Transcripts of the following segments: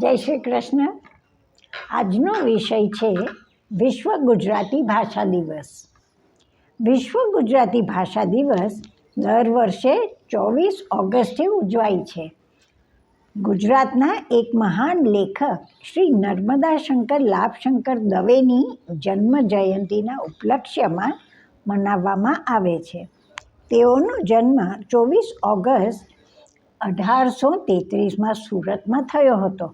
જય શ્રી કૃષ્ણ. આજનો વિષય છે વિશ્વ ગુજરાતી ભાષા દિવસ. વિશ્વ ગુજરાતી ભાષા દિવસ દર વર્ષે 24 ઓગસ્ટે ઉજવાય છે. ગુજરાતના એક મહાન લેખક શ્રી નર્મદા શંકર લાભશંકર દવેની જન્મ જયંતિના ઉપલક્ષ્યમાં મનાવવામાં આવે છે. તેઓનો જન્મ 24 ઓગસ્ટ 1833માં સુરતમાં થયો હતો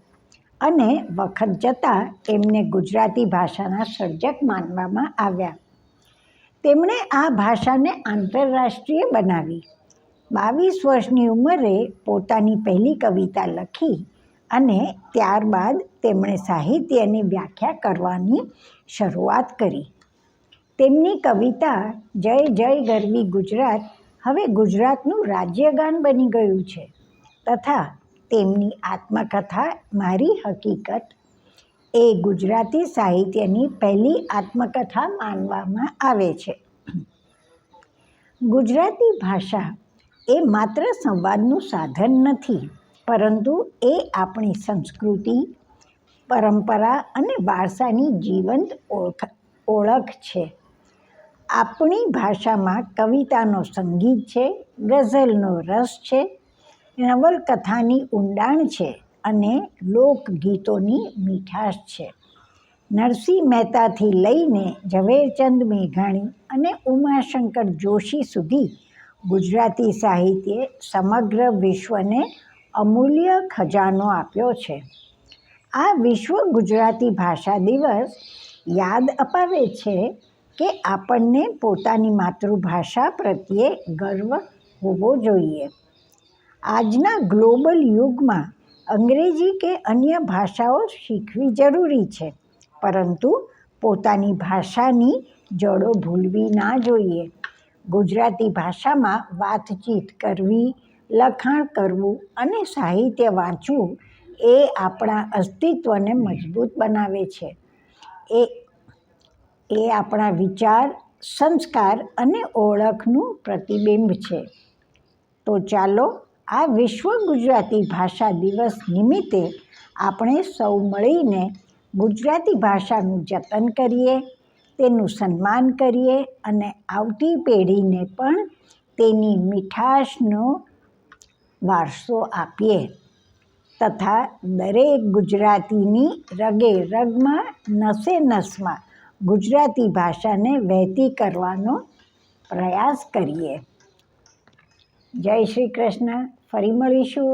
અને વખત જતાં એમને ગુજરાતી ભાષાના સર્જક માનવામાં આવ્યા. તેમણે આ ભાષાને આંતરરાષ્ટ્રીય બનાવી. 22 વર્ષની ઉંમરે પોતાની પહેલી કવિતા લખી અને ત્યારબાદ તેમણે સાહિત્યની વ્યાખ્યા કરવાની શરૂઆત કરી. તેમની કવિતા જય જય ગરવી ગુજરાત હવે ગુજરાતનું રાજ્યગાન બની ગયું છે તથા તેમની આત્મકથા મારી હકીકત એ ગુજરાતી સાહિત્યની પહેલી આત્મકથા માનવામાં આવે છે. ગુજરાતી ભાષા એ માત્ર સંવાદનું સાધન નથી, પરંતુ એ આપણી સંસ્કૃતિ, પરંપરા અને વારસાની જીવંત ઓળખ છે. આપણી ભાષામાં કવિતાનો સંગીત છે, ગઝલનો રસ છે, નવલકથાની ઊંડાણ છે અને લોકગીતોની મીઠાશ છે. નરસિંહ મહેતાથી લઈને ઝવેરચંદ મેઘાણી અને ઉમાશંકર જોશી સુધી ગુજરાતી સાહિત્યે સમગ્ર વિશ્વને અમૂલ્ય ખજાનો આપ્યો છે. આ વિશ્વ ગુજરાતી ભાષા દિવસ યાદ અપાવે છે કે આપણને પોતાની માતૃભાષા પ્રત્યે ગર્વ હોવો જોઈએ. આજના ગ્લોબલ યુગમાં અંગ્રેજી કે અન્ય ભાષાઓ શીખવી જરૂરી છે, પરંતુ પોતાની ભાષાની જડો ભૂલવી ના જોઈએ. ગુજરાતી ભાષામાં વાતચીત કરવી, લખાણ કરવું અને સાહિત્ય વાંચવું એ આપણા અસ્તિત્વને મજબૂત બનાવે છે. એ આપણા વિચાર, સંસ્કાર અને ઓળખનું પ્રતિબિંબ છે. તો ચાલો આ વિશ્વ ગુજરાતી ભાષા દિવસ નિમિત્તે આપણે સૌ મળીને ગુજરાતી ભાષાનું જતન કરીએ, તેનું સન્માન કરીએ અને આવતી પેઢીને પણ તેની મીઠાશનો વારસો આપીએ તથા દરેક ગુજરાતીની રગે રગમાં, નસે નસમાં ગુજરાતી ભાષાને વહેતી કરવાનો પ્રયાસ કરીએ. જય શ્રી કૃષ્ણ. ફરી મળીશું.